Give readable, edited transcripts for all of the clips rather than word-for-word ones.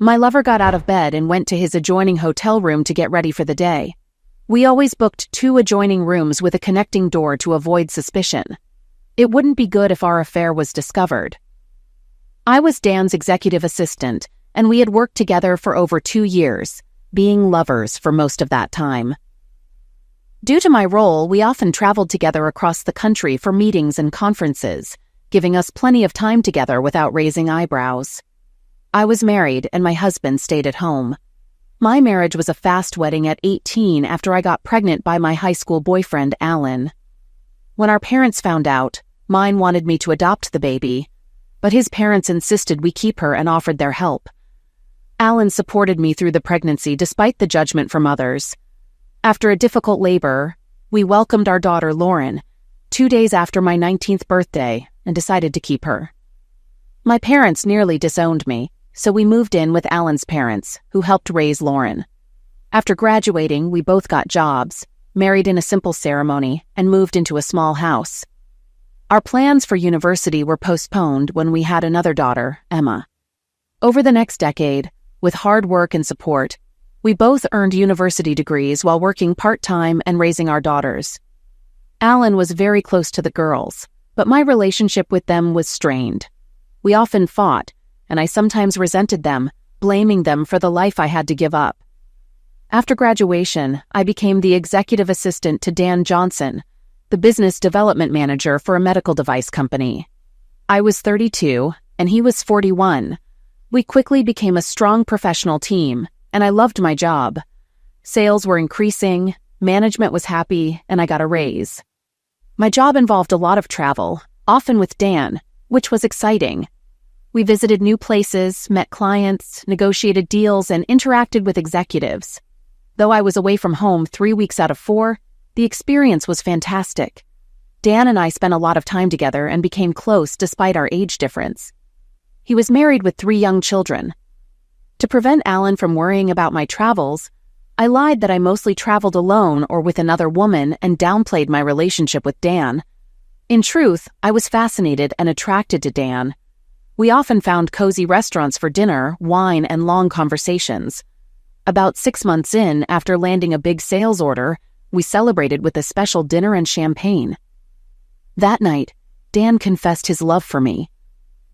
My lover got out of bed and went to his adjoining hotel room to get ready for the day. We always booked 2 adjoining rooms with a connecting door to avoid suspicion. It wouldn't be good if our affair was discovered. I was Dan's executive assistant, and we had worked together for over 2 years, being lovers for most of that time. Due to my role, we often traveled together across the country for meetings and conferences, giving us plenty of time together without raising eyebrows. I was married, and my husband stayed at home. My marriage was a fast wedding at 18 after I got pregnant by my high school boyfriend, Alan. When our parents found out, mine wanted me to adopt the baby, but his parents insisted we keep her and offered their help. Alan supported me through the pregnancy despite the judgment from others. After a difficult labor, we welcomed our daughter, Lauren, 2 days after my 19th birthday, and decided to keep her. My parents nearly disowned me, so we moved in with Alan's parents, who helped raise Lauren. After graduating, we both got jobs, married in a simple ceremony, and moved into a small house. Our plans for university were postponed when we had another daughter, Emma. Over the next decade, with hard work and support, we both earned university degrees while working part-time and raising our daughters. Alan was very close to the girls, but my relationship with them was strained. We often fought, and I sometimes resented them, blaming them for the life I had to give up. After graduation, I became the executive assistant to Dan Johnson, the business development manager for a medical device company. I was 32, and he was 41. We quickly became a strong professional team, and I loved my job. Sales were increasing, management was happy, and I got a raise. My job involved a lot of travel, often with Dan, which was exciting. We visited new places, met clients, negotiated deals, and interacted with executives. Though I was away from home 3 weeks out of 4, the experience was fantastic. Dan and I spent a lot of time together and became close despite our age difference. He was married with 3 young children. To prevent Alan from worrying about my travels, I lied that I mostly traveled alone or with another woman and downplayed my relationship with Dan. In truth, I was fascinated and attracted to Dan. We often found cozy restaurants for dinner, wine, and long conversations. About 6 months in, after landing a big sales order, we celebrated with a special dinner and champagne. That night, Dan confessed his love for me.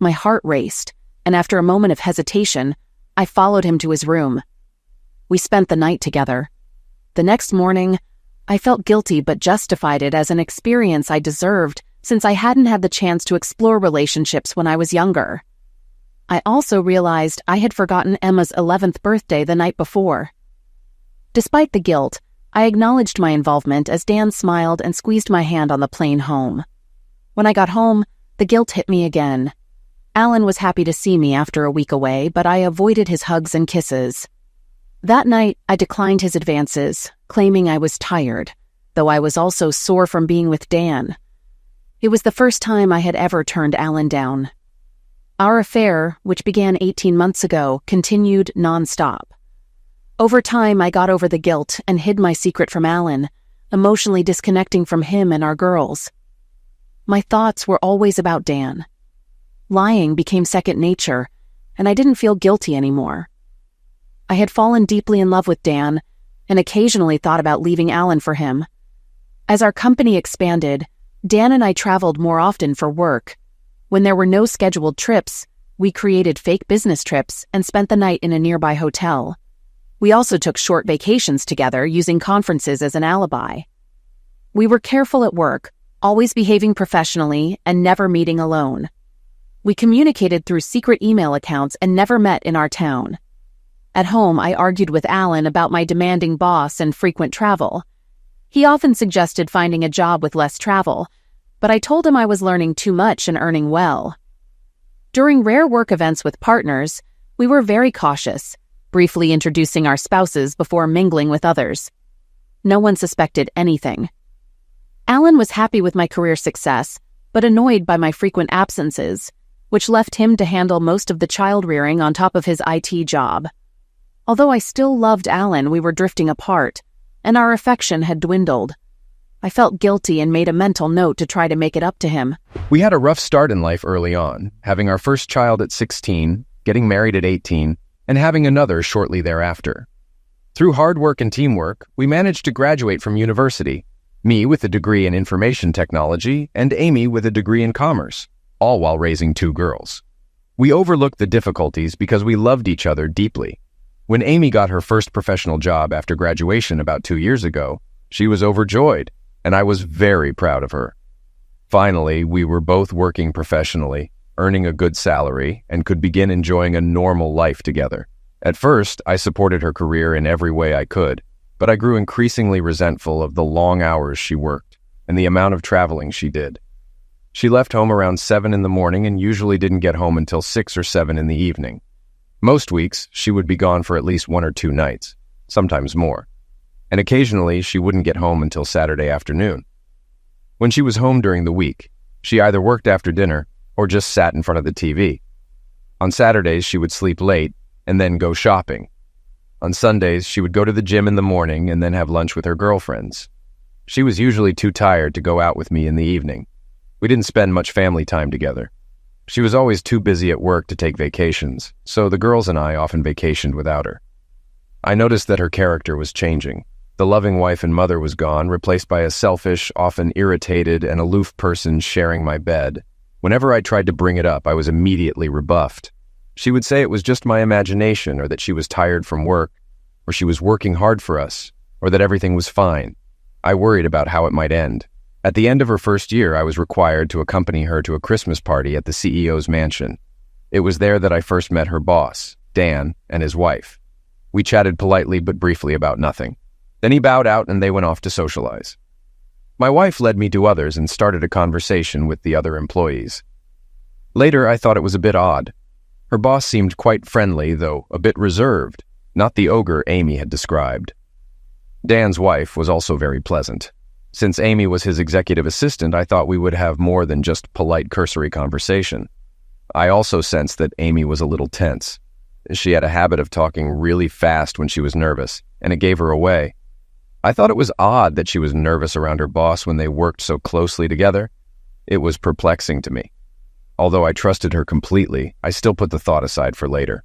My heart raced, and after a moment of hesitation, I followed him to his room. We spent the night together. The next morning, I felt guilty but justified it as an experience I deserved since I hadn't had the chance to explore relationships when I was younger. I also realized I had forgotten Emma's 11th birthday the night before. Despite the guilt, I acknowledged my involvement as Dan smiled and squeezed my hand on the plane home. When I got home, the guilt hit me again. Alan was happy to see me after a week away, but I avoided his hugs and kisses. That night, I declined his advances, claiming I was tired, though I was also sore from being with Dan. It was the first time I had ever turned Alan down. Our affair, which began 18 months ago, continued non-stop. Over time, I got over the guilt and hid my secret from Alan, emotionally disconnecting from him and our girls. My thoughts were always about Dan. Lying became second nature, and I didn't feel guilty anymore. I had fallen deeply in love with Dan and occasionally thought about leaving Alan for him. As our company expanded, Dan and I traveled more often for work. When there were no scheduled trips, we created fake business trips and spent the night in a nearby hotel. We also took short vacations together, using conferences as an alibi. We were careful at work, always behaving professionally and never meeting alone. We communicated through secret email accounts and never met in our town. At home, I argued with Alan about my demanding boss and frequent travel. He often suggested finding a job with less travel, but I told him I was learning too much and earning well. During rare work events with partners, we were very cautious, briefly introducing our spouses before mingling with others. No one suspected anything. Alan was happy with my career success, but annoyed by my frequent absences, which left him to handle most of the child-rearing on top of his IT job. Although I still loved Alan, we were drifting apart, and our affection had dwindled. I felt guilty and made a mental note to try to make it up to him. We had a rough start in life early on, having our first child at 16, getting married at 18, and having another shortly thereafter. Through hard work and teamwork, we managed to graduate from university, me with a degree in information technology and Amy with a degree in commerce, all while raising 2 girls. We overlooked the difficulties because we loved each other deeply. When Amy got her first professional job after graduation about 2 years ago, she was overjoyed, and I was very proud of her. Finally, we were both working professionally, earning a good salary, and could begin enjoying a normal life together. At first, I supported her career in every way I could, but I grew increasingly resentful of the long hours she worked and the amount of traveling she did. She left home around 7 in the morning and usually didn't get home until 6 or 7 in the evening. Most weeks, she would be gone for at least 1 or 2 nights, sometimes more. And occasionally, she wouldn't get home until Saturday afternoon. When she was home during the week, she either worked after dinner or just sat in front of the TV. On Saturdays, she would sleep late and then go shopping. On Sundays, she would go to the gym in the morning and then have lunch with her girlfriends. She was usually too tired to go out with me in the evening. We didn't spend much family time together. She was always too busy at work to take vacations, so the girls and I often vacationed without her. I noticed that her character was changing. The loving wife and mother was gone, replaced by a selfish, often irritated, and aloof person sharing my bed. Whenever I tried to bring it up, I was immediately rebuffed. She would say it was just my imagination, or that she was tired from work, or she was working hard for us, or that everything was fine. I worried about how it might end. At the end of her first year, I was required to accompany her to a Christmas party at the CEO's mansion. It was there that I first met her boss, Dan, and his wife. We chatted politely but briefly about nothing. Then he bowed out and they went off to socialize. My wife led me to others and started a conversation with the other employees. Later, I thought it was a bit odd. Her boss seemed quite friendly, though a bit reserved, not the ogre Amy had described. Dan's wife was also very pleasant. Since Amy was his executive assistant, I thought we would have more than just polite cursory conversation. I also sensed that Amy was a little tense. She had a habit of talking really fast when she was nervous, and it gave her away. I thought it was odd that she was nervous around her boss when they worked so closely together. It was perplexing to me. Although I trusted her completely, I still put the thought aside for later.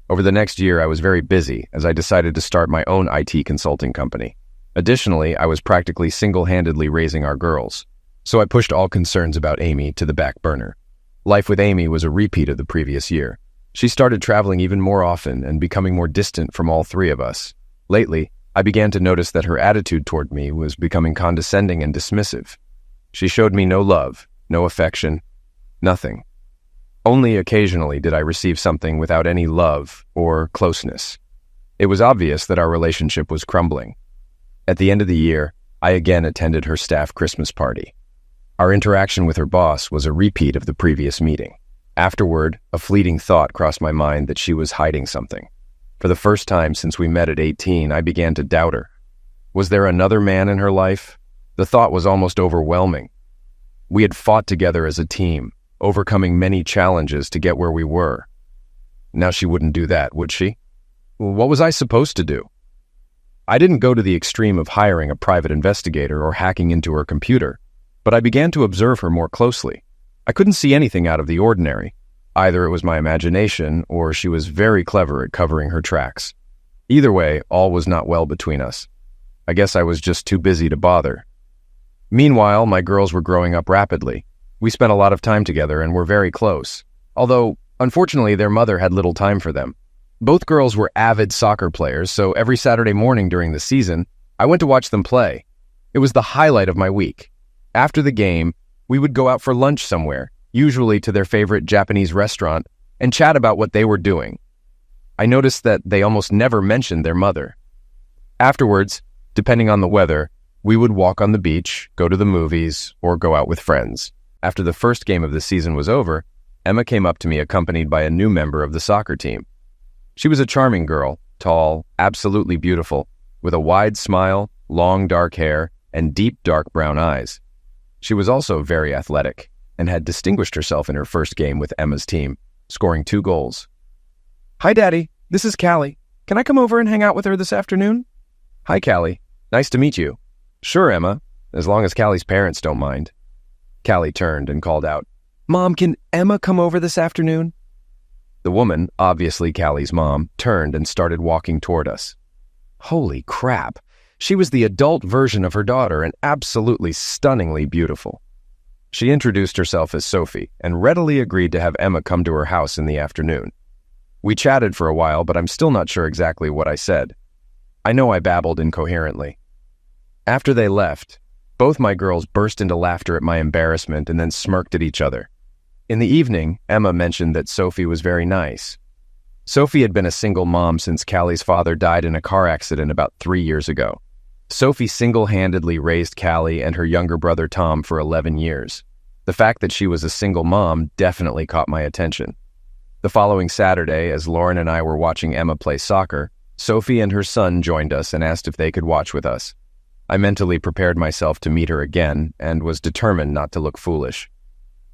Over the next year, I was very busy as I decided to start my own IT consulting company. Additionally, I was practically single-handedly raising our girls, so I pushed all concerns about Amy to the back burner. Life with Amy was a repeat of the previous year. She started traveling even more often and becoming more distant from all 3 of us. Lately, I began to notice that her attitude toward me was becoming condescending and dismissive. She showed me no love, no affection, nothing. Only occasionally did I receive something without any love or closeness. It was obvious that our relationship was crumbling. At the end of the year, I again attended her staff Christmas party. Our interaction with her boss was a repeat of the previous meeting. Afterward, a fleeting thought crossed my mind that she was hiding something. For the first time since we met at 18, I began to doubt her. Was there another man in her life? The thought was almost overwhelming. We had fought together as a team, overcoming many challenges to get where we were. Now she wouldn't do that, would she? What was I supposed to do? I didn't go to the extreme of hiring a private investigator or hacking into her computer, but I began to observe her more closely. I couldn't see anything out of the ordinary. Either it was my imagination, or she was very clever at covering her tracks. Either way, all was not well between us. I guess I was just too busy to bother. Meanwhile, my girls were growing up rapidly. We spent a lot of time together and were very close, although, unfortunately, their mother had little time for them. Both girls were avid soccer players, so every Saturday morning during the season, I went to watch them play. It was the highlight of my week. After the game, we would go out for lunch somewhere, usually to their favorite Japanese restaurant, and chat about what they were doing. I noticed that they almost never mentioned their mother. Afterwards, depending on the weather, we would walk on the beach, go to the movies, or go out with friends. After the first game of the season was over, Emma came up to me accompanied by a new member of the soccer team. She was a charming girl, tall, absolutely beautiful, with a wide smile, long dark hair, and deep dark brown eyes. She was also very athletic and had distinguished herself in her first game with Emma's team, scoring 2 goals. "Hi, Daddy. This is Callie. Can I come over and hang out with her this afternoon?" "Hi, Callie. Nice to meet you." "Sure, Emma, as long as Callie's parents don't mind." Callie turned and called out, "Mom, can Emma come over this afternoon?" The woman, obviously Callie's mom, turned and started walking toward us. Holy crap! She was the adult version of her daughter and absolutely stunningly beautiful. She introduced herself as Sophie and readily agreed to have Emma come to her house in the afternoon. We chatted for a while, but I'm still not sure exactly what I said. I know I babbled incoherently. After they left, both my girls burst into laughter at my embarrassment and then smirked at each other. In the evening, Emma mentioned that Sophie was very nice. Sophie had been a single mom since Callie's father died in a car accident about 3 years ago. Sophie single-handedly raised Callie and her younger brother Tom for 11 years. The fact that she was a single mom definitely caught my attention. The following Saturday, as Lauren and I were watching Emma play soccer, Sophie and her son joined us and asked if they could watch with us. I mentally prepared myself to meet her again and was determined not to look foolish.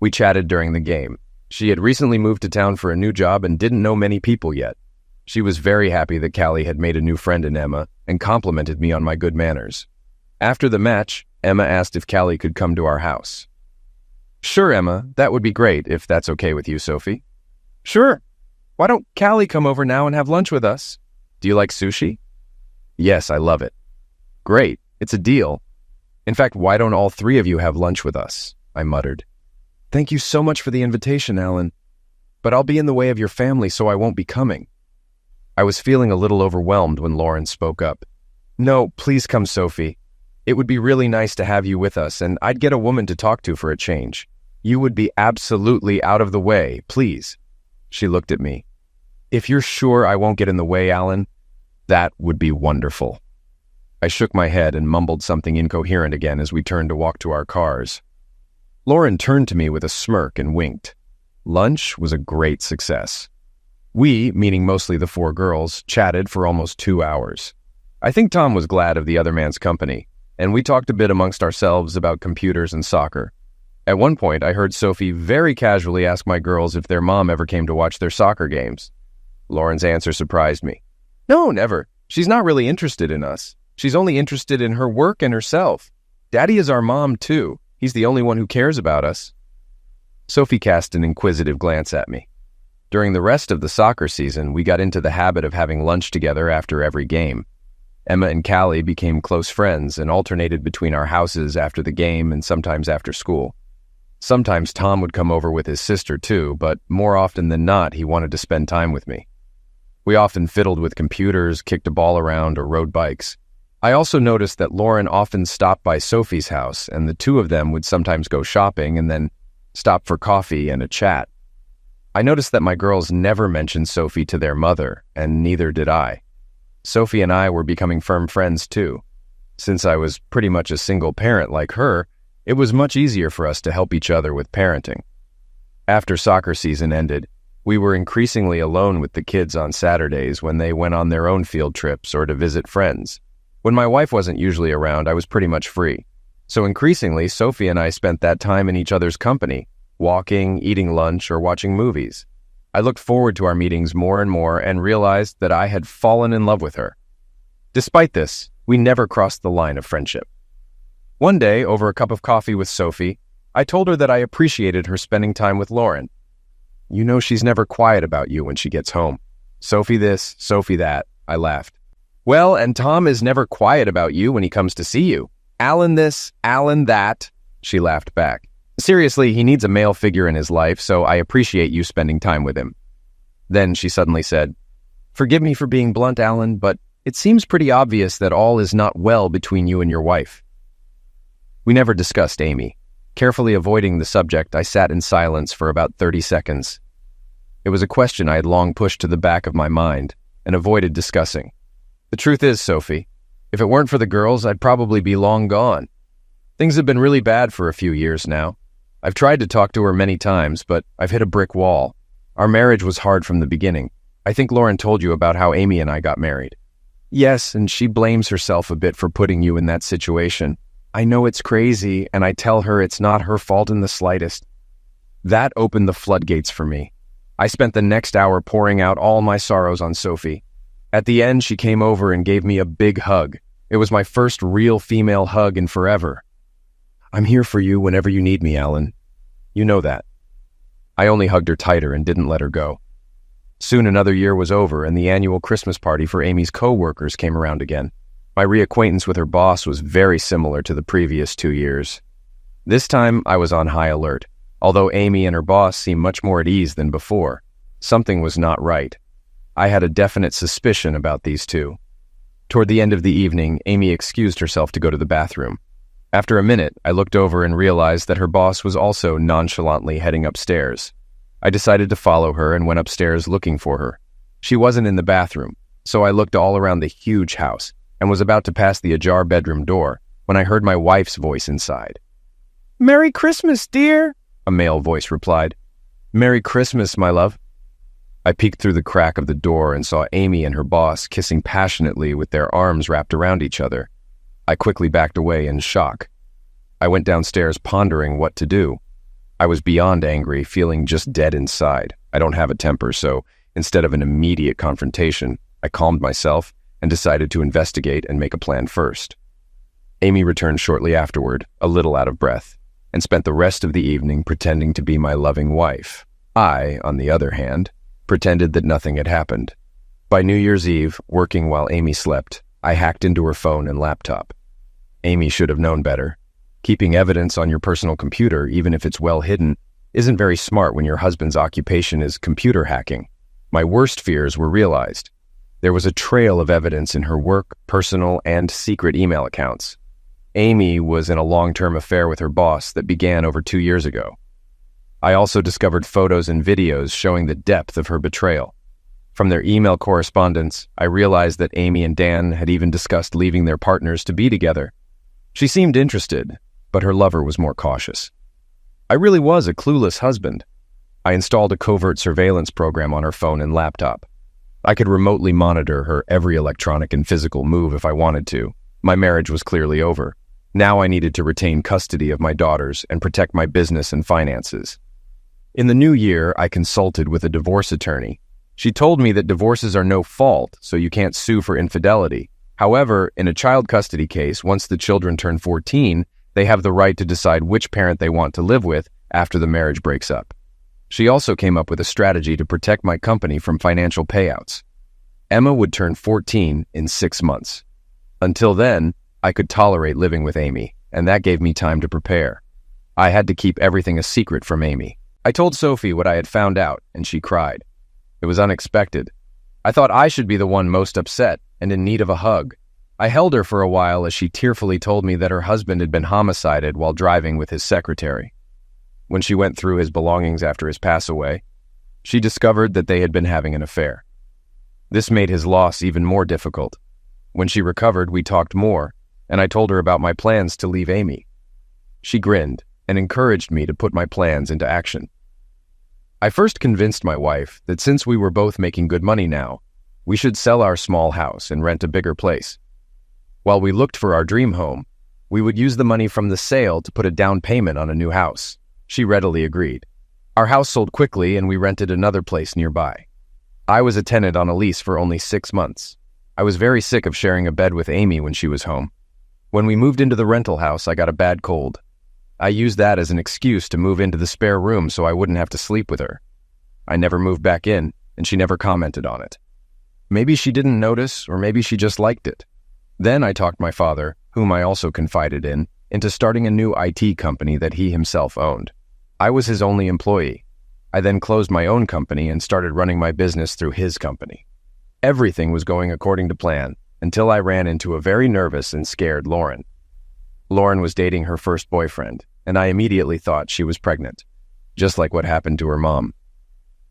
We chatted during the game. She had recently moved to town for a new job and didn't know many people yet. She was very happy that Callie had made a new friend in Emma and complimented me on my good manners. After the match, Emma asked if Callie could come to our house. "Sure, Emma, that would be great if that's okay with you, Sophie." "Sure. Why don't Callie come over now and have lunch with us? Do you like sushi?" "Yes, I love it." "Great, it's a deal. In fact, why don't all three of you have lunch with us?" I muttered. "Thank you so much for the invitation, Alan. But I'll be in the way of your family, so I won't be coming." I was feeling a little overwhelmed when Lauren spoke up. "No, please come, Sophie. It would be really nice to have you with us, and I'd get a woman to talk to for a change. You would be absolutely out of the way, please." She looked at me. "If you're sure I won't get in the way, Alan, that would be wonderful." I shook my head and mumbled something incoherent again as we turned to walk to our cars. Lauren turned to me with a smirk and winked. Lunch was a great success. We, meaning mostly the 4 girls, chatted for almost 2 hours. I think Tom was glad of the other man's company, and we talked a bit amongst ourselves about computers and soccer. At one point, I heard Sophie very casually ask my girls if their mom ever came to watch their soccer games. Lauren's answer surprised me. "No, never. She's not really interested in us. She's only interested in her work and herself. Daddy is our mom, too. He's the only one who cares about us." Sophie cast an inquisitive glance at me. During the rest of the soccer season, we got into the habit of having lunch together after every game. Emma and Callie became close friends and alternated between our houses after the game and sometimes after school. Sometimes Tom would come over with his sister too, but more often than not, he wanted to spend time with me. We often fiddled with computers, kicked a ball around, or rode bikes. I also noticed that Lauren often stopped by Sophie's house, and the two of them would sometimes go shopping and then stop for coffee and a chat. I noticed that my girls never mentioned Sophie to their mother, and neither did I. Sophie and I were becoming firm friends too. Since I was pretty much a single parent like her, it was much easier for us to help each other with parenting. After soccer season ended, we were increasingly alone with the kids on Saturdays when they went on their own field trips or to visit friends. When my wife wasn't usually around, I was pretty much free. So increasingly, Sophie and I spent that time in each other's company, walking, eating lunch, or watching movies. I looked forward to our meetings more and more and realized that I had fallen in love with her. Despite this, we never crossed the line of friendship. One day, over a cup of coffee with Sophie, I told her that I appreciated her spending time with Lauren. "You know she's never quiet about you when she gets home. Sophie this, Sophie that," I laughed. "Well, and Tom is never quiet about you when he comes to see you. Alan this, Alan that," she laughed back. "Seriously, he needs a male figure in his life, so I appreciate you spending time with him." Then she suddenly said, "Forgive me for being blunt, Alan, but it seems pretty obvious that all is not well between you and your wife." We never discussed Amy. Carefully avoiding the subject, I sat in silence for about 30 seconds. It was a question I had long pushed to the back of my mind and avoided discussing. The truth is, Sophie, if it weren't for the girls, I'd probably be long gone. Things have been really bad for a few years now. I've tried to talk to her many times, but I've hit a brick wall. Our marriage was hard from the beginning. I think Lauren told you about how Amy and I got married. Yes, and she blames herself a bit for putting you in that situation. I know it's crazy, and I tell her it's not her fault in the slightest. That opened the floodgates for me. I spent the next hour pouring out all my sorrows on Sophie. At the end, she came over and gave me a big hug. It was my first real female hug in forever. "I'm here for you whenever you need me, Alan. You know that." I only hugged her tighter and didn't let her go. Soon another year was over, and the annual Christmas party for Amy's co-workers came around again. My reacquaintance with her boss was very similar to the previous 2 years. This time, I was on high alert. Although Amy and her boss seemed much more at ease than before, something was not right. I had a definite suspicion about these two. Toward the end of the evening, Amy excused herself to go to the bathroom. After a minute, I looked over and realized that her boss was also nonchalantly heading upstairs. I decided to follow her and went upstairs looking for her. She wasn't in the bathroom, so I looked all around the huge house and was about to pass the ajar bedroom door when I heard my wife's voice inside. "Merry Christmas, dear," a male voice replied. "Merry Christmas, my love." I peeked through the crack of the door and saw Amy and her boss kissing passionately with their arms wrapped around each other. I quickly backed away in shock. I went downstairs pondering what to do. I was beyond angry, feeling just dead inside. I don't have a temper, so instead of an immediate confrontation, I calmed myself and decided to investigate and make a plan first. Amy returned shortly afterward, a little out of breath, and spent the rest of the evening pretending to be my loving wife. I, on the other hand, pretended that nothing had happened. By New Year's Eve, working while Amy slept, I hacked into her phone and laptop. Amy should have known better. Keeping evidence on your personal computer, even if it's well hidden, isn't very smart when your husband's occupation is computer hacking. My worst fears were realized. There was a trail of evidence in her work, personal, and secret email accounts. Amy was in a long-term affair with her boss that began over 2 years ago. I also discovered photos and videos showing the depth of her betrayal. From their email correspondence, I realized that Amy and Dan had even discussed leaving their partners to be together. She seemed interested, but her lover was more cautious. I really was a clueless husband. I installed a covert surveillance program on her phone and laptop. I could remotely monitor her every electronic and physical move if I wanted to. My marriage was clearly over. Now I needed to retain custody of my daughters and protect my business and finances. In the new year, I consulted with a divorce attorney. She told me that divorces are no fault, so you can't sue for infidelity. However, in a child custody case, once the children turn 14, they have the right to decide which parent they want to live with after the marriage breaks up. She also came up with a strategy to protect my company from financial payouts. Emma would turn 14 in 6 months. Until then, I could tolerate living with Amy, and that gave me time to prepare. I had to keep everything a secret from Amy. I told Sophie what I had found out, and she cried. It was unexpected. I thought I should be the one most upset and in need of a hug. I held her for a while as she tearfully told me that her husband had been homicided while driving with his secretary. When she went through his belongings after his pass away, she discovered that they had been having an affair. This made his loss even more difficult. When she recovered, we talked more, and I told her about my plans to leave Amy. She grinned and encouraged me to put my plans into action. I first convinced my wife that since we were both making good money now, we should sell our small house and rent a bigger place. While we looked for our dream home, we would use the money from the sale to put a down payment on a new house. She readily agreed. Our house sold quickly and we rented another place nearby. I was a tenant on a lease for only 6 months. I was very sick of sharing a bed with Amy when she was home. When we moved into the rental house, I got a bad cold. I used that as an excuse to move into the spare room so I wouldn't have to sleep with her. I never moved back in, and she never commented on it. Maybe she didn't notice, or maybe she just liked it. Then I talked my father, whom I also confided in, into starting a new IT company that he himself owned. I was his only employee. I then closed my own company and started running my business through his company. Everything was going according to plan, until I ran into a very nervous and scared Lauren. Lauren was dating her first boyfriend, and I immediately thought she was pregnant, just like what happened to her mom.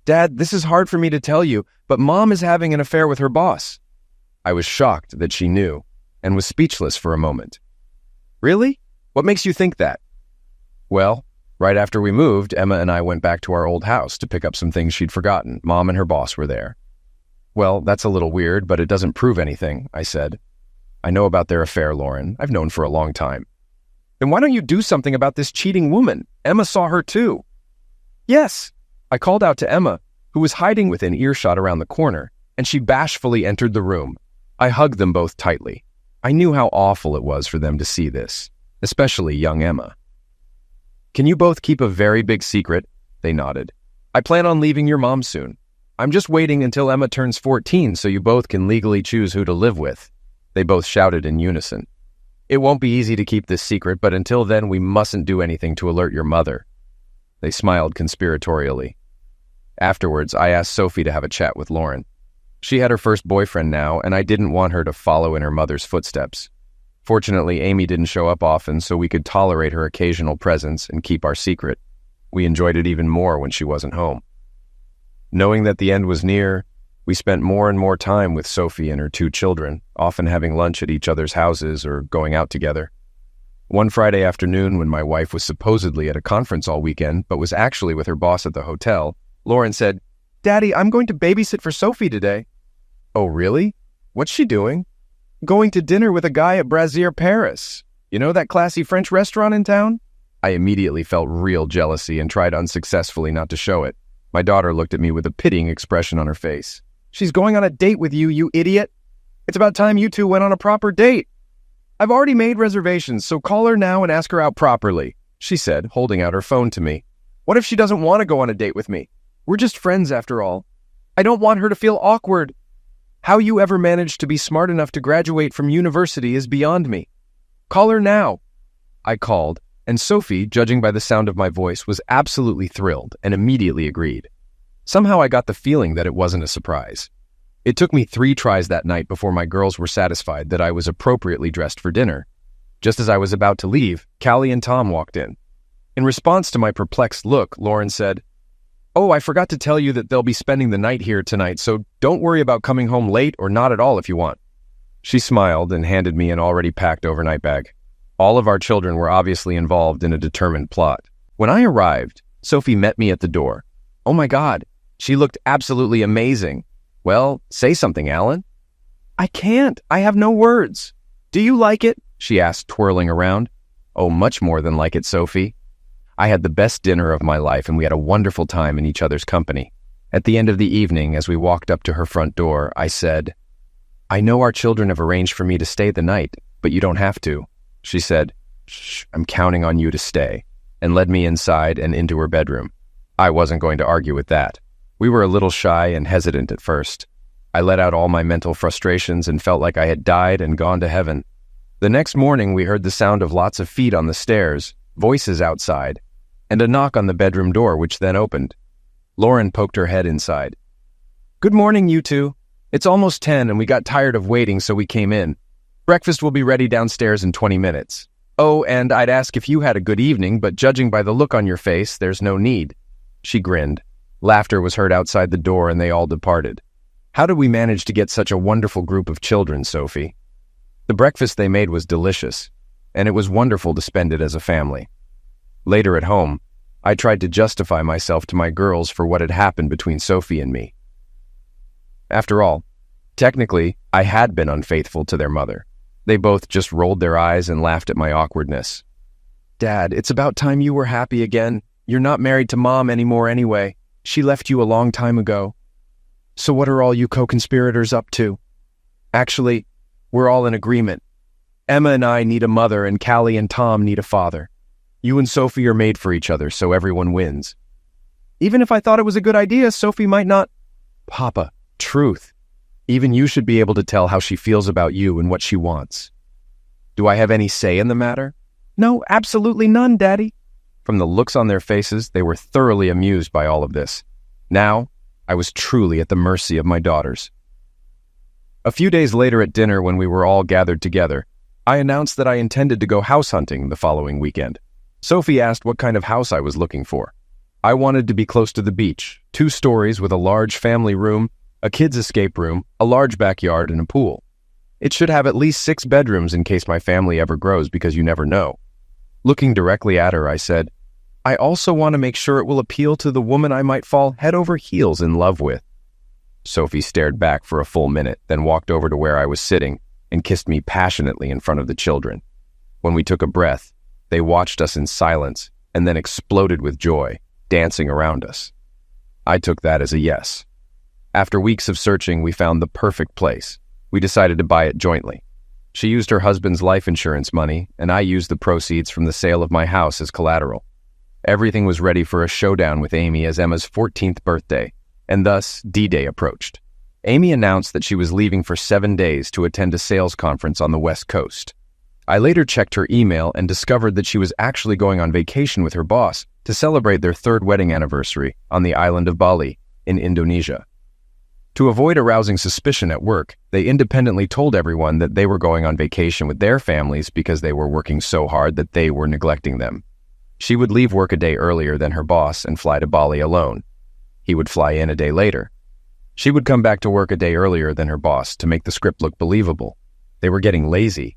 "Dad, this is hard for me to tell you, but Mom is having an affair with her boss." I was shocked that she knew, and was speechless for a moment. "Really? What makes you think that?" "Well, right after we moved, Emma and I went back to our old house to pick up some things she'd forgotten. Mom and her boss were there." "Well, that's a little weird, but it doesn't prove anything," I said. "I know about their affair, Lauren. I've known for a long time." "Then why don't you do something about this cheating woman? Emma saw her too." "Yes." I called out to Emma, who was hiding within earshot around the corner, and she bashfully entered the room. I hugged them both tightly. I knew how awful it was for them to see this, especially young Emma. "Can you both keep a very big secret?" They nodded. "I plan on leaving your mom soon. I'm just waiting until Emma turns 14 so you both can legally choose who to live with," they both shouted in unison. "It won't be easy to keep this secret, but until then we mustn't do anything to alert your mother." They smiled conspiratorially. Afterwards, I asked Sophie to have a chat with Lauren. She had her first boyfriend now, and I didn't want her to follow in her mother's footsteps. Fortunately, Amy didn't show up often, so we could tolerate her occasional presence and keep our secret. We enjoyed it even more when she wasn't home. Knowing that the end was near, we spent more and more time with Sophie and her 2 children, often having lunch at each other's houses or going out together. One Friday afternoon, when my wife was supposedly at a conference all weekend, but was actually with her boss at the hotel, Lauren said, "Daddy, I'm going to babysit for Sophie today." "Oh, really? What's she doing?" "Going to dinner with a guy at Brasserie Paris. You know that classy French restaurant in town?" I immediately felt real jealousy and tried unsuccessfully not to show it. My daughter looked at me with a pitying expression on her face. "She's going on a date with you, you idiot. It's about time you two went on a proper date. I've already made reservations, so call her now and ask her out properly," she said, holding out her phone to me. "What if she doesn't want to go on a date with me? We're just friends after all. I don't want her to feel awkward. How you ever managed to be smart enough to graduate from university is beyond me. Call her now." I called, and Sophie, judging by the sound of my voice, was absolutely thrilled and immediately agreed. Somehow I got the feeling that it wasn't a surprise. It took me 3 tries that night before my girls were satisfied that I was appropriately dressed for dinner. Just as I was about to leave, Callie and Tom walked in. In response to my perplexed look, Lauren said, "Oh, I forgot to tell you that they'll be spending the night here tonight, so don't worry about coming home late or not at all if you want." She smiled and handed me an already packed overnight bag. All of our children were obviously involved in a determined plot. When I arrived, Sophie met me at the door. "Oh my God, she looked absolutely amazing." "Well, say something, Alan." "I can't. I have no words." "Do you like it?" she asked, twirling around. "Oh, much more than like it, Sophie. I had the best dinner of my life, and we had a wonderful time in each other's company." At the end of the evening, as we walked up to her front door, I said, "I know our children have arranged for me to stay the night, but you don't have to." She said, "Shh, I'm counting on you to stay," and led me inside and into her bedroom. I wasn't going to argue with that. We were a little shy and hesitant at first. I let out all my mental frustrations and felt like I had died and gone to heaven. The next morning, we heard the sound of lots of feet on the stairs, voices outside, and a knock on the bedroom door, which then opened. Lauren poked her head inside. "Good morning, you two. It's almost 10 and we got tired of waiting, so we came in. Breakfast will be ready downstairs in 20 minutes. Oh, and I'd ask if you had a good evening, but judging by the look on your face, there's no need." She grinned. Laughter was heard outside the door and they all departed. "How did we manage to get such a wonderful group of children, Sophie?" The breakfast they made was delicious, and it was wonderful to spend it as a family. Later at home, I tried to justify myself to my girls for what had happened between Sophie and me. After all, technically, I had been unfaithful to their mother. They both just rolled their eyes and laughed at my awkwardness. "Dad, it's about time you were happy again. You're not married to Mom anymore anyway. She left you a long time ago. So what are all you co-conspirators up to?" "Actually, we're all in agreement. Emma and I need a mother and Callie and Tom need a father. You and Sophie are made for each other, so everyone wins." "Even if I thought it was a good idea, Sophie might not—" "Papa, truth. Even you should be able to tell how she feels about you and what she wants." "Do I have any say in the matter?" "No, absolutely none, Daddy." From the looks on their faces, they were thoroughly amused by all of this. Now, I was truly at the mercy of my daughters. A few days later at dinner, when we were all gathered together, I announced that I intended to go house hunting the following weekend. Sophie asked what kind of house I was looking for. I wanted to be close to the beach, 2 stories with a large family room, a kid's escape room, a large backyard, and a pool. It should have at least 6 bedrooms in case my family ever grows, because you never know. Looking directly at her, I said, "I also want to make sure it will appeal to the woman I might fall head over heels in love with." Sophie stared back for a full minute, then walked over to where I was sitting and kissed me passionately in front of the children. When we took a breath, they watched us in silence and then exploded with joy, dancing around us. I took that as a yes. After weeks of searching, we found the perfect place. We decided to buy it jointly. She used her husband's life insurance money, and I used the proceeds from the sale of my house as collateral. Everything was ready for a showdown with Amy as Emma's 14th birthday. and thus D-Day approached. Amy announced that she was leaving for 7 days to attend a sales conference on the West Coast. I later checked her email and discovered that she was actually going on vacation with her boss to celebrate their 3rd wedding anniversary on the island of Bali in Indonesia. To avoid arousing suspicion at work, they independently told everyone that they were going on vacation with their families because they were working so hard that they were neglecting them. She would leave work a day earlier than her boss and fly to Bali alone. He would fly in a day later. She would come back to work a day earlier than her boss to make the script look believable. They were getting lazy.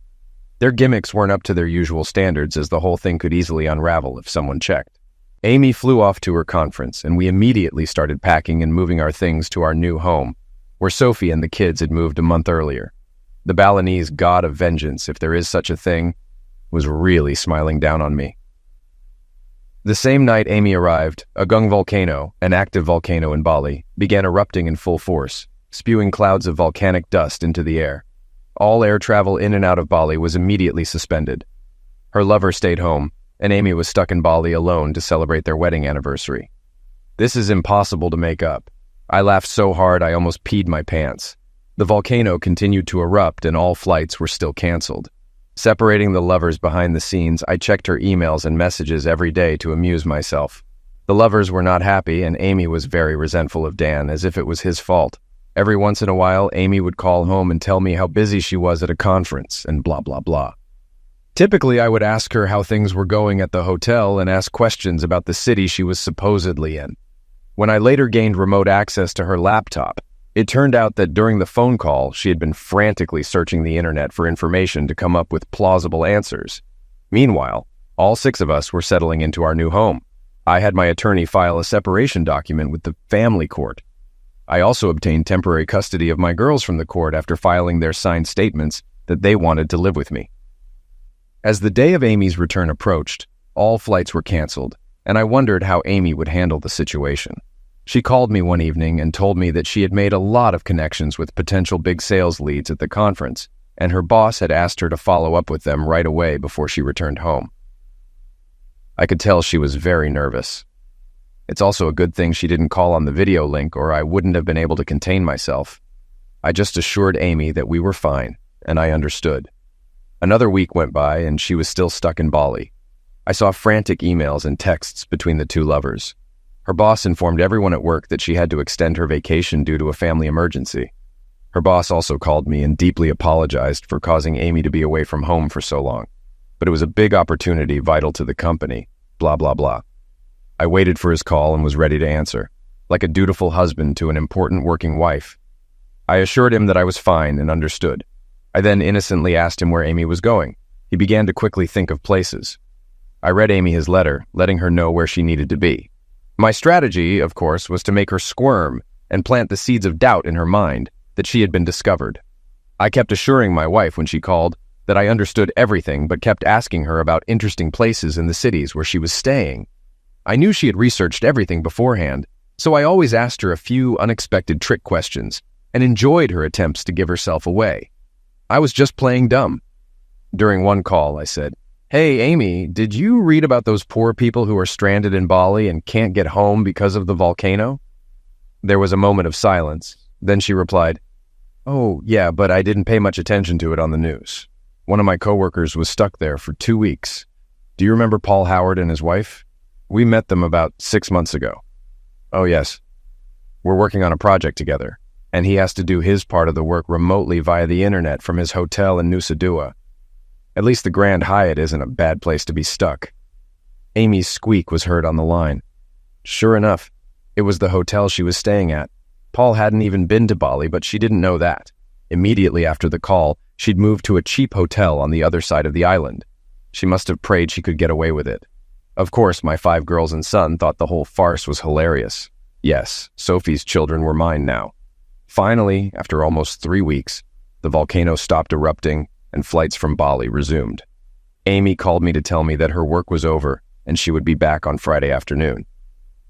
Their gimmicks weren't up to their usual standards, as the whole thing could easily unravel if someone checked. Amy flew off to her conference, and we immediately started packing and moving our things to our new home, where Sophie and the kids had moved a month earlier. The Balinese god of vengeance, if there is such a thing, was really smiling down on me. The same night Amy arrived, Agung volcano, an active volcano in Bali, began erupting in full force, spewing clouds of volcanic dust into the air. All air travel in and out of Bali was immediately suspended. Her lover stayed home, and Amy was stuck in Bali alone to celebrate their wedding anniversary. This is impossible to make up. I laughed so hard I almost peed my pants. The volcano continued to erupt and all flights were still canceled. Separating the lovers behind the scenes, I checked her emails and messages every day to amuse myself. The lovers were not happy, and Amy was very resentful of Dan, as if it was his fault. Every once in a while, Amy would call home and tell me how busy she was at a conference, and blah, blah, blah. Typically, I would ask her how things were going at the hotel and ask questions about the city she was supposedly in. When I later gained remote access to her laptop, it turned out that during the phone call, she had been frantically searching the internet for information to come up with plausible answers. Meanwhile, all 6 of us were settling into our new home. I had my attorney file a separation document with the family court. I also obtained temporary custody of my girls from the court after filing their signed statements that they wanted to live with me. As the day of Amy's return approached, all flights were canceled, and I wondered how Amy would handle the situation. She called me one evening and told me that she had made a lot of connections with potential big sales leads at the conference, and her boss had asked her to follow up with them right away before she returned home. I could tell she was very nervous. It's also a good thing she didn't call on the video link, or I wouldn't have been able to contain myself. I just assured Amy that we were fine, and I understood. Another week went by, and she was still stuck in Bali. I saw frantic emails and texts between the 2 lovers. Her boss informed everyone at work that she had to extend her vacation due to a family emergency. Her boss also called me and deeply apologized for causing Amy to be away from home for so long. But it was a big opportunity vital to the company, blah, blah, blah. I waited for his call and was ready to answer, like a dutiful husband to an important working wife. I assured him that I was fine and understood. I then innocently asked him where Amy was going. He began to quickly think of places. I read Amy his letter, letting her know where she needed to be. My strategy, of course, was to make her squirm and plant the seeds of doubt in her mind that she had been discovered. I kept assuring my wife when she called that I understood everything, but kept asking her about interesting places in the cities where she was staying. I knew she had researched everything beforehand, so I always asked her a few unexpected trick questions and enjoyed her attempts to give herself away. I was just playing dumb. During one call, I said, "Hey, Amy, did you read about those poor people who are stranded in Bali and can't get home because of the volcano?" There was a moment of silence. Then she replied, "Oh, yeah, but I didn't pay much attention to it on the news. One of my coworkers was stuck there for 2 weeks. Do you remember Paul Howard and his wife? We met them about 6 months ago." "Oh, yes. We're working on a project together, and he has to do his part of the work remotely via the internet from his hotel in Nusa Dua. At least the Grand Hyatt isn't a bad place to be stuck." Amy's squeak was heard on the line. Sure enough, it was the hotel she was staying at. Paul hadn't even been to Bali, but she didn't know that. Immediately after the call, she'd moved to a cheap hotel on the other side of the island. She must have prayed she could get away with it. Of course, my 5 girls and son thought the whole farce was hilarious. Yes, Sophie's children were mine now. Finally, after almost 3 weeks, the volcano stopped erupting and flights from Bali resumed. Amy called me to tell me that her work was over and she would be back on Friday afternoon.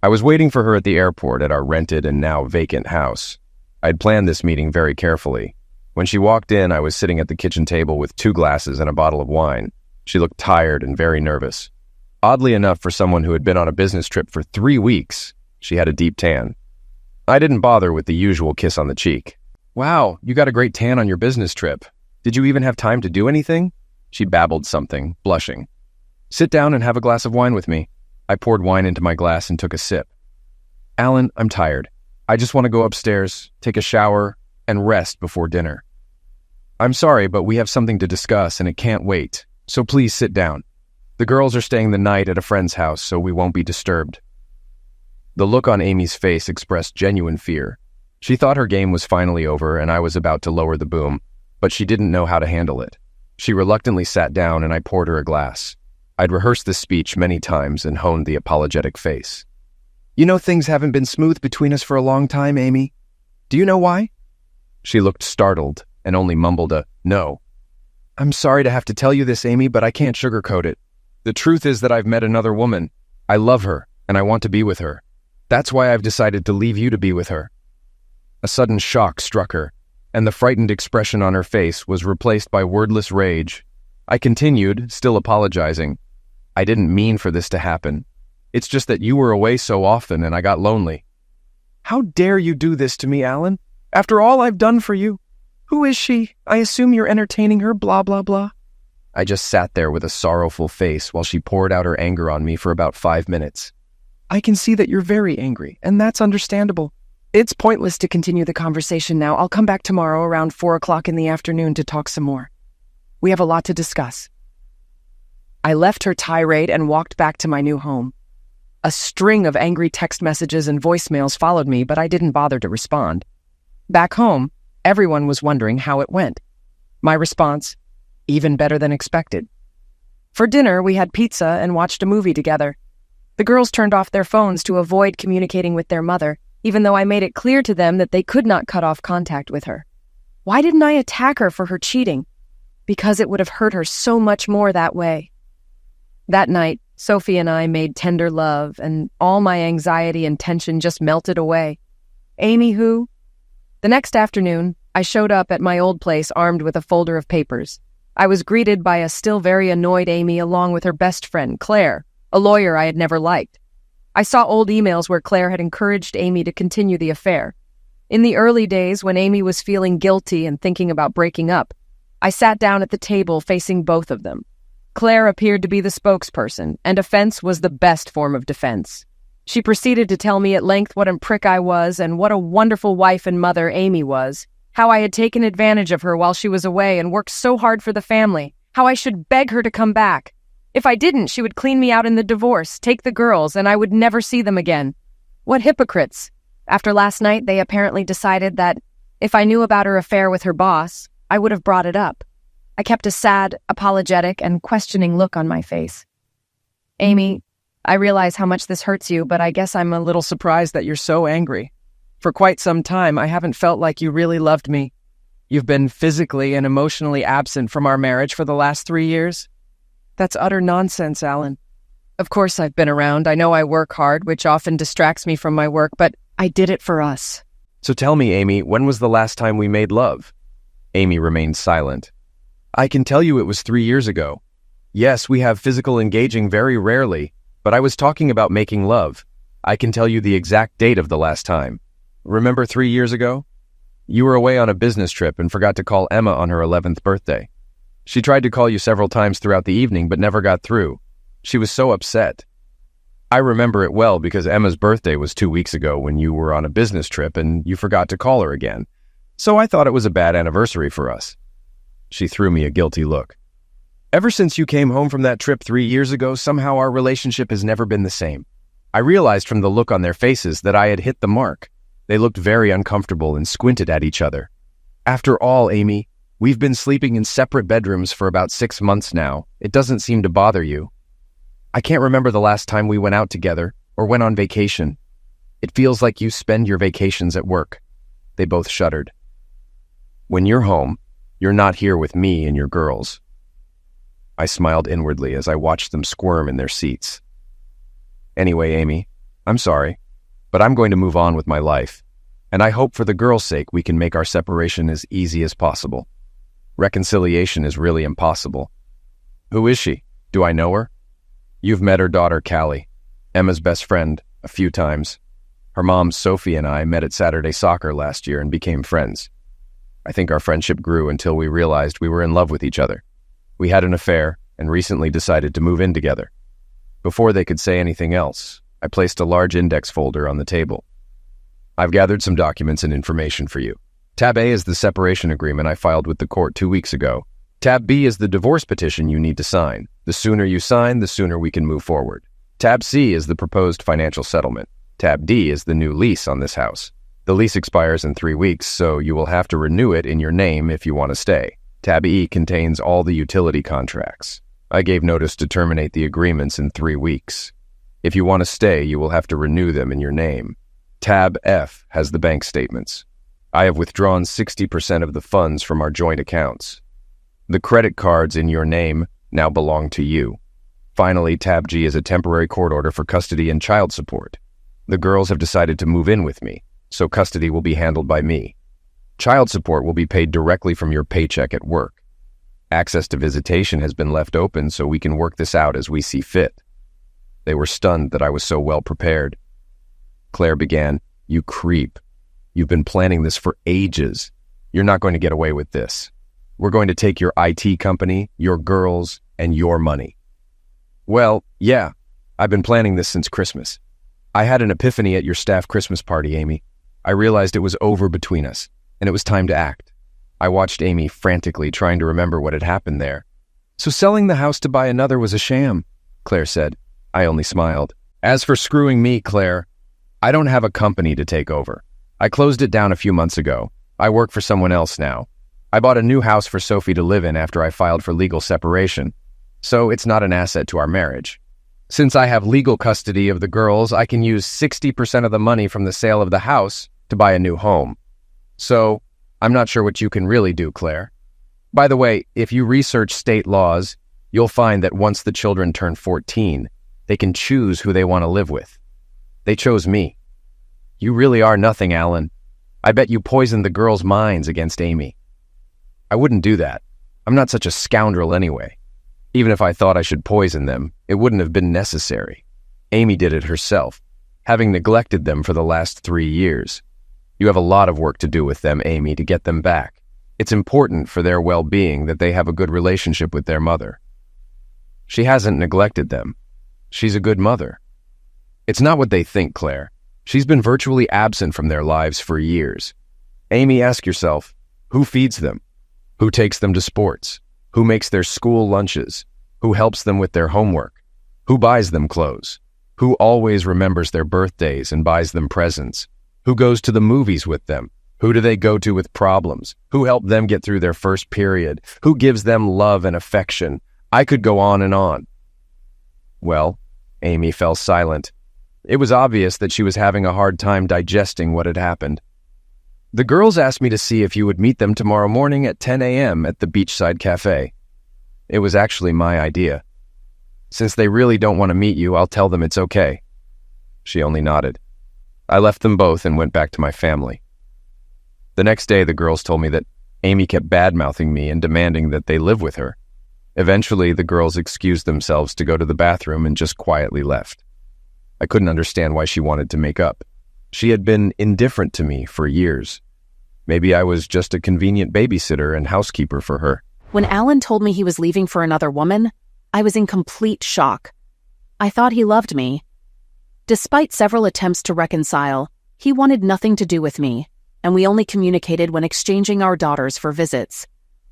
I was waiting for her at the airport at our rented and now vacant house. I'd planned this meeting very carefully. When she walked in, I was sitting at the kitchen table with 2 glasses and a bottle of wine. She looked tired and very nervous. Oddly enough, for someone who had been on a business trip for 3 weeks, she had a deep tan. I didn't bother with the usual kiss on the cheek. Wow, you got a great tan on your business trip. Did you even have time to do anything? She babbled something, blushing. Sit down and have a glass of wine with me. I poured wine into my glass and took a sip. Alan, I'm tired. I just want to go upstairs, take a shower, and rest before dinner. I'm sorry, but we have something to discuss and it can't wait, so please sit down. The girls are staying the night at a friend's house, so we won't be disturbed. The look on Amy's face expressed genuine fear. She thought her game was finally over and I was about to lower the boom, but she didn't know how to handle it. She reluctantly sat down and I poured her a glass. I'd rehearsed this speech many times and honed the apologetic face. You know things haven't been smooth between us for a long time, Amy. Do you know why? She looked startled and only mumbled a no. I'm sorry to have to tell you this, Amy, but I can't sugarcoat it. The truth is that I've met another woman. I love her and I want to be with her. That's why I've decided to leave you to be with her. A sudden shock struck her, and the frightened expression on her face was replaced by wordless rage. I continued, still apologizing. I didn't mean for this to happen. It's just that you were away so often and I got lonely. How dare you do this to me, Alan? After all I've done for you. Who is she? I assume you're entertaining her, blah, blah, blah. I just sat there with a sorrowful face while she poured out her anger on me for about 5 minutes. I can see that you're very angry, and that's understandable. It's pointless to continue the conversation now. I'll come back tomorrow around 4 o'clock in the afternoon to talk some more. We have a lot to discuss. I left her tirade and walked back to my new home. A string of angry text messages and voicemails followed me, but I didn't bother to respond. Back home, everyone was wondering how it went. My response, even better than expected. For dinner, we had pizza and watched a movie together. The girls turned off their phones to avoid communicating with their mother, even though I made it clear to them that they could not cut off contact with her. Why didn't I attack her for her cheating? Because it would have hurt her so much more that way. That night, Sophie and I made tender love, and all my anxiety and tension just melted away. Amy who? The next afternoon, I showed up at my old place armed with a folder of papers. I was greeted by a still very annoyed Amy along with her best friend, Claire, a lawyer I had never liked. I saw old emails where Claire had encouraged Amy to continue the affair. In the early days, when Amy was feeling guilty and thinking about breaking up, I sat down at the table facing both of them. Claire appeared to be the spokesperson, and offense was the best form of defense. She proceeded to tell me at length what a prick I was and what a wonderful wife and mother Amy was, how I had taken advantage of her while she was away and worked so hard for the family, how I should beg her to come back. If I didn't, she would clean me out in the divorce, take the girls, and I would never see them again. What hypocrites! After last night, they apparently decided that if I knew about her affair with her boss, I would have brought it up. I kept a sad, apologetic, and questioning look on my face. Amy, I realize how much this hurts you, but I guess I'm a little surprised that you're so angry. For quite some time, I haven't felt like you really loved me. You've been physically and emotionally absent from our marriage for the last 3 years. That's utter nonsense, Alan. Of course I've been around. I know I work hard, which often distracts me from my work, but I did it for us. So tell me, Amy, when was the last time we made love? Amy remained silent. I can tell you it was 3 years ago. Yes, we have physical engaging very rarely, but I was talking about making love. I can tell you the exact date of the last time. Remember 3 years ago? You were away on a business trip and forgot to call Emma on her 11th birthday. She tried to call you several times throughout the evening but never got through. She was so upset. I remember it well because Emma's birthday was 2 weeks ago when you were on a business trip and you forgot to call her again. So I thought it was a bad anniversary for us. She threw me a guilty look. Ever since you came home from that trip 3 years ago, somehow our relationship has never been the same. I realized from the look on their faces that I had hit the mark. They looked very uncomfortable and squinted at each other. After all, Amy, we've been sleeping in separate bedrooms for about 6 months now. It doesn't seem to bother you. I can't remember the last time we went out together or went on vacation. It feels like you spend your vacations at work. They both shuddered. When you're home, you're not here with me and your girls. I smiled inwardly as I watched them squirm in their seats. Anyway, Amy, I'm sorry, but I'm going to move on with my life, and I hope for the girls' sake we can make our separation as easy as possible. Reconciliation is really impossible. Who is she? Do I know her? You've met her daughter, Callie, Emma's best friend, a few times. Her mom, Sophie, and I met at Saturday soccer last year and became friends. I think our friendship grew until we realized we were in love with each other. We had an affair and recently decided to move in together. Before they could say anything else, I placed a large index folder on the table. I've gathered some documents and information for you. Tab A is the separation agreement I filed with the court 2 weeks ago. Tab B is the divorce petition you need to sign. The sooner you sign, the sooner we can move forward. Tab C is the proposed financial settlement. Tab D is the new lease on this house. The lease expires in 3 weeks, so you will have to renew it in your name if you want to stay. Tab E contains all the utility contracts. I gave notice to terminate the agreements in 3 weeks. If you want to stay, you will have to renew them in your name. Tab F has the bank statements. I have withdrawn 60% of the funds from our joint accounts. The credit cards in your name now belong to you. Finally, Tab G is a temporary court order for custody and child support. The girls have decided to move in with me, so custody will be handled by me. Child support will be paid directly from your paycheck at work. Access to visitation has been left open so we can work this out as we see fit. They were stunned that I was so well prepared. Claire began, "You creep. You've been planning this for ages. You're not going to get away with this. We're going to take your IT company, your girls, and your money." Well, yeah, I've been planning this since Christmas. I had an epiphany at your staff Christmas party, Amy. I realized it was over between us, and it was time to act. I watched Amy frantically trying to remember what had happened there. "So selling the house to buy another was a sham," Claire said. I only smiled. "As for screwing me, Claire, I don't have a company to take over. I closed it down a few months ago. I work for someone else now. I bought a new house for Sophie to live in after I filed for legal separation, so it's not an asset to our marriage. Since I have legal custody of the girls, I can use 60% of the money from the sale of the house to buy a new home. So, I'm not sure what you can really do, Claire. By the way, if you research state laws, you'll find that once the children turn 14, they can choose who they want to live with. They chose me. You really are nothing, Alan. I bet you poisoned the girls' minds against Amy." "I wouldn't do that. I'm not such a scoundrel anyway. Even if I thought I should poison them, it wouldn't have been necessary. Amy did it herself, having neglected them for the last 3 years. You have a lot of work to do with them, Amy, to get them back. It's important for their well-being that they have a good relationship with their mother." "She hasn't neglected them. She's a good mother." "It's not what they think, Claire. She's been virtually absent from their lives for years. Amy, ask yourself, who feeds them? Who takes them to sports? Who makes their school lunches? Who helps them with their homework? Who buys them clothes? Who always remembers their birthdays and buys them presents? Who goes to the movies with them? Who do they go to with problems? Who helped them get through their first period? Who gives them love and affection? I could go on and on." Well, Amy fell silent. It was obvious that she was having a hard time digesting what had happened. "The girls asked me to see if you would meet them tomorrow morning at 10 a.m. at the Beachside Cafe. It was actually my idea. Since they really don't want to meet you, I'll tell them it's okay." She only nodded. I left them both and went back to my family. The next day, the girls told me that Amy kept bad-mouthing me and demanding that they live with her. Eventually, the girls excused themselves to go to the bathroom and just quietly left. I couldn't understand why she wanted to make up. She had been indifferent to me for years. Maybe I was just a convenient babysitter and housekeeper for her. When Alan told me he was leaving for another woman, I was in complete shock. I thought he loved me. Despite several attempts to reconcile, he wanted nothing to do with me, and we only communicated when exchanging our daughters for visits.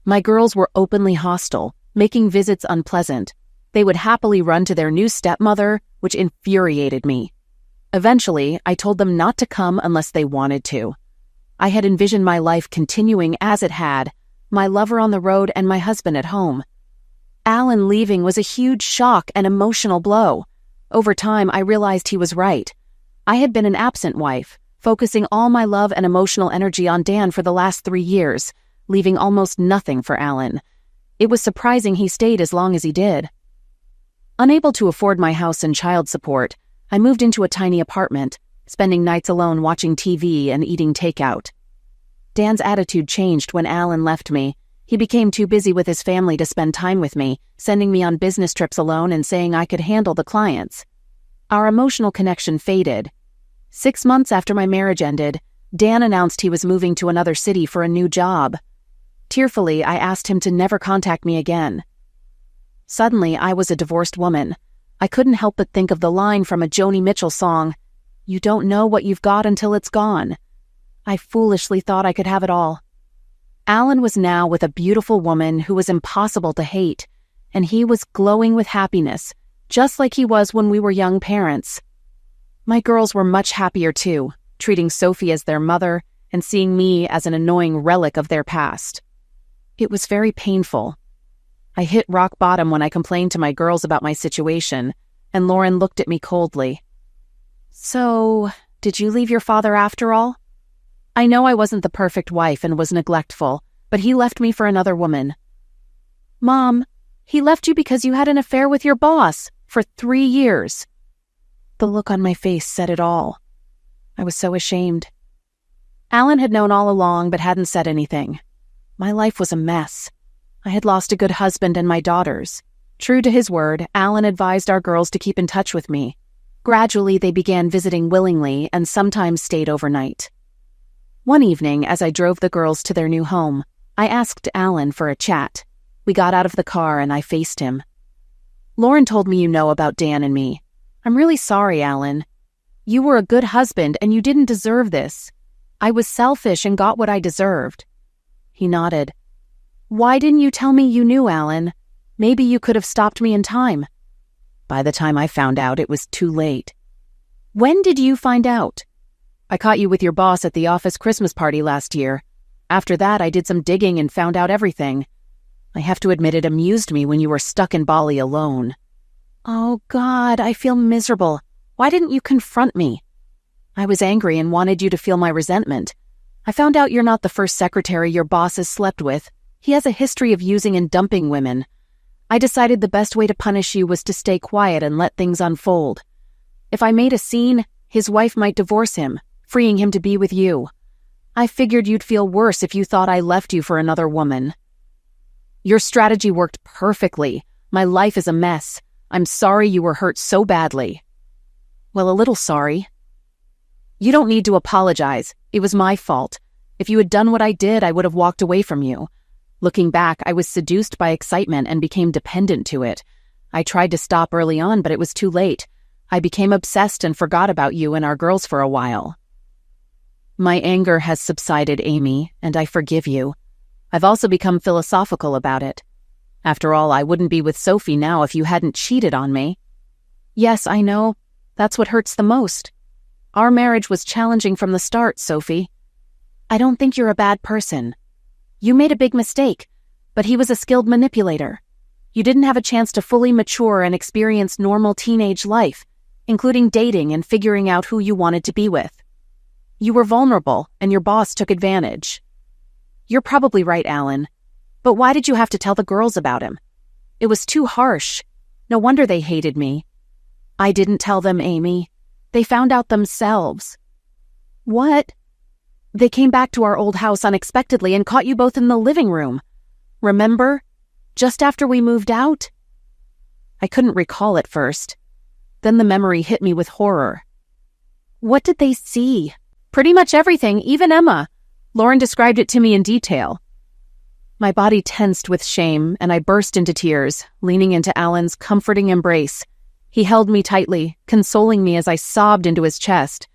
My girls were openly hostile, making visits unpleasant. They would happily run to their new stepmother, which infuriated me. Eventually, I told them not to come unless they wanted to. I had envisioned my life continuing as it had, my lover on the road and my husband at home. Alan leaving was a huge shock and emotional blow. Over time, I realized he was right. I had been an absent wife, focusing all my love and emotional energy on Dan for the last 3 years, leaving almost nothing for Alan. It was surprising he stayed as long as he did. Unable to afford my house and child support, I moved into a tiny apartment, spending nights alone watching TV and eating takeout. Dan's attitude changed when Alan left me. He became too busy with his family to spend time with me, sending me on business trips alone and saying I could handle the clients. Our emotional connection faded. 6 months after my marriage ended, Dan announced he was moving to another city for a new job. Tearfully, I asked him to never contact me again. Suddenly, I was a divorced woman. I couldn't help but think of the line from a Joni Mitchell song, "You don't know what you've got until it's gone." I foolishly thought I could have it all. Alan was now with a beautiful woman who was impossible to hate, and he was glowing with happiness, just like he was when we were young parents. My girls were much happier too, treating Sophie as their mother and seeing me as an annoying relic of their past. It was very painful. I hit rock bottom when I complained to my girls about my situation, and Lauren looked at me coldly. "So, did you leave your father after all?" I know I wasn't the perfect wife and was neglectful, but he left me for another woman. "Mom, he left you because you had an affair with your boss for 3 years. The look on my face said it all. I was so ashamed. Alan had known all along but hadn't said anything. My life was a mess. I had lost a good husband and my daughters. True to his word, Alan advised our girls to keep in touch with me. Gradually, they began visiting willingly and sometimes stayed overnight. One evening, as I drove the girls to their new home, I asked Alan for a chat. We got out of the car and I faced him. "Lauren told me you know about Dan and me. I'm really sorry, Alan. You were a good husband and you didn't deserve this. I was selfish and got what I deserved." He nodded. "Why didn't you tell me you knew, Alan? Maybe you could have stopped me in time." By the time I found out, it was too late. "When did you find out?" "I caught you with your boss at the office Christmas party last year. After that, I did some digging and found out everything. I have to admit it amused me when you were stuck in Bali alone." "Oh, God, I feel miserable. Why didn't you confront me?" "I was angry and wanted you to feel my resentment. I found out you're not the first secretary your boss has slept with. He has a history of using and dumping women. I decided the best way to punish you was to stay quiet and let things unfold. If I made a scene, his wife might divorce him, freeing him to be with you. I figured you'd feel worse if you thought I left you for another woman." "Your strategy worked perfectly. My life is a mess. I'm sorry you were hurt so badly." "Well, a little sorry." "You don't need to apologize. It was my fault. If you had done what I did, I would have walked away from you. Looking back, I was seduced by excitement and became dependent to it. I tried to stop early on, but it was too late. I became obsessed and forgot about you and our girls for a while." "My anger has subsided, Amy, and I forgive you. I've also become philosophical about it. After all, I wouldn't be with Sophie now if you hadn't cheated on me." "Yes, I know. That's what hurts the most. Our marriage was challenging from the start, Sophie. I don't think you're a bad person. You made a big mistake, but he was a skilled manipulator. You didn't have a chance to fully mature and experience normal teenage life, including dating and figuring out who you wanted to be with. You were vulnerable, and your boss took advantage. You're probably right, Alan. But why did you have to tell the girls about him? It was too harsh. No wonder they hated me." "I didn't tell them, Amy. They found out themselves." "What?" "They came back to our old house unexpectedly and caught you both in the living room. Remember? Just after we moved out?" I couldn't recall at first. Then the memory hit me with horror. "What did they see?" "Pretty much everything, even Emma. Lauren described it to me in detail." My body tensed with shame, and I burst into tears, leaning into Alan's comforting embrace. He held me tightly, consoling me as I sobbed into his chest.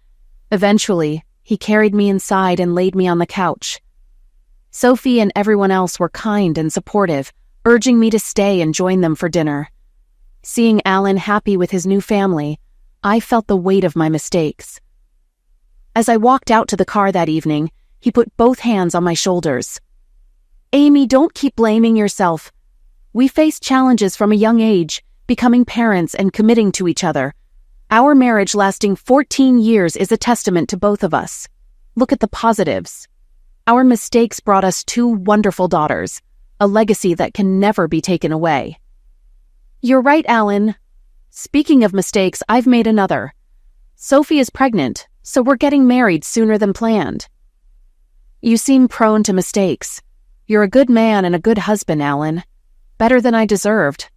Eventually, he carried me inside and laid me on the couch. Sophie and everyone else were kind and supportive, urging me to stay and join them for dinner. Seeing Alan happy with his new family, I felt the weight of my mistakes. As I walked out to the car that evening, he put both hands on my shoulders. "Amy, don't keep blaming yourself. We faced challenges from a young age, becoming parents and committing to each other. Our marriage lasting 14 years is a testament to both of us. Look at the positives. Our mistakes brought us 2 wonderful daughters, a legacy that can never be taken away." "You're right, Alan. Speaking of mistakes, I've made another. Sophie is pregnant, so we're getting married sooner than planned." "You seem prone to mistakes. You're a good man and a good husband, Alan. Better than I deserved.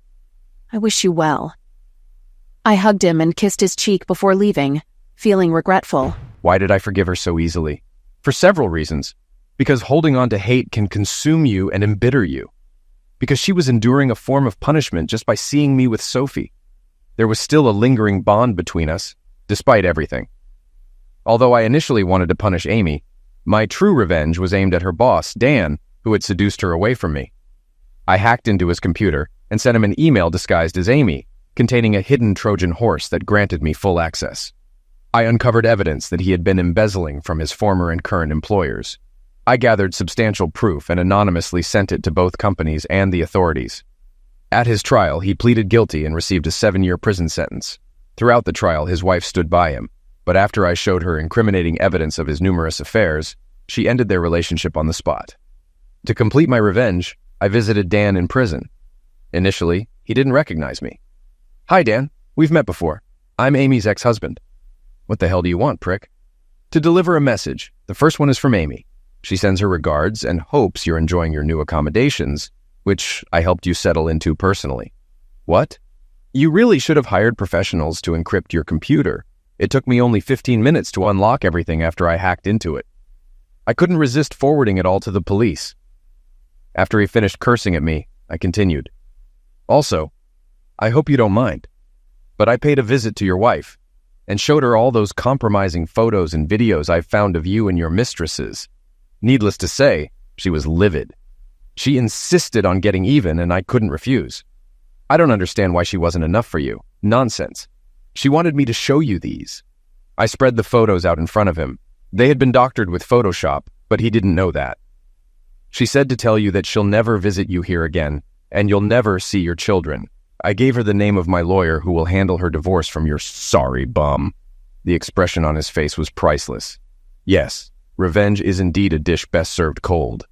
I wish you well." I hugged him and kissed his cheek before leaving, feeling regretful. Why did I forgive her so easily? For several reasons. Because holding on to hate can consume you and embitter you. Because she was enduring a form of punishment just by seeing me with Sophie. There was still a lingering bond between us, despite everything. Although I initially wanted to punish Amy, my true revenge was aimed at her boss, Dan, who had seduced her away from me. I hacked into his computer and sent him an email disguised as Amy, containing a hidden Trojan horse that granted me full access. I uncovered evidence that he had been embezzling from his former and current employers. I gathered substantial proof and anonymously sent it to both companies and the authorities. At his trial, he pleaded guilty and received a 7-year prison sentence. Throughout the trial, his wife stood by him, but after I showed her incriminating evidence of his numerous affairs, she ended their relationship on the spot. To complete my revenge, I visited Dan in prison. Initially, he didn't recognize me. "Hi, Dan. We've met before. I'm Amy's ex-husband." "What the hell do you want, prick?" "To deliver a message. The first one is from Amy. She sends her regards and hopes you're enjoying your new accommodations, which I helped you settle into personally." "What?" "You really should have hired professionals to encrypt your computer. It took me only 15 minutes to unlock everything after I hacked into it. I couldn't resist forwarding it all to the police." After he finished cursing at me, I continued. "Also, I hope you don't mind, but I paid a visit to your wife and showed her all those compromising photos and videos I've found of you and your mistresses. Needless to say, she was livid. She insisted on getting even, and I couldn't refuse. I don't understand why she wasn't enough for you. Nonsense. She wanted me to show you these." I spread the photos out in front of him. They had been doctored with Photoshop, but he didn't know that. "She said to tell you that she'll never visit you here again, and you'll never see your children. I gave her the name of my lawyer who will handle her divorce from your sorry bum." The expression on his face was priceless. Yes, revenge is indeed a dish best served cold.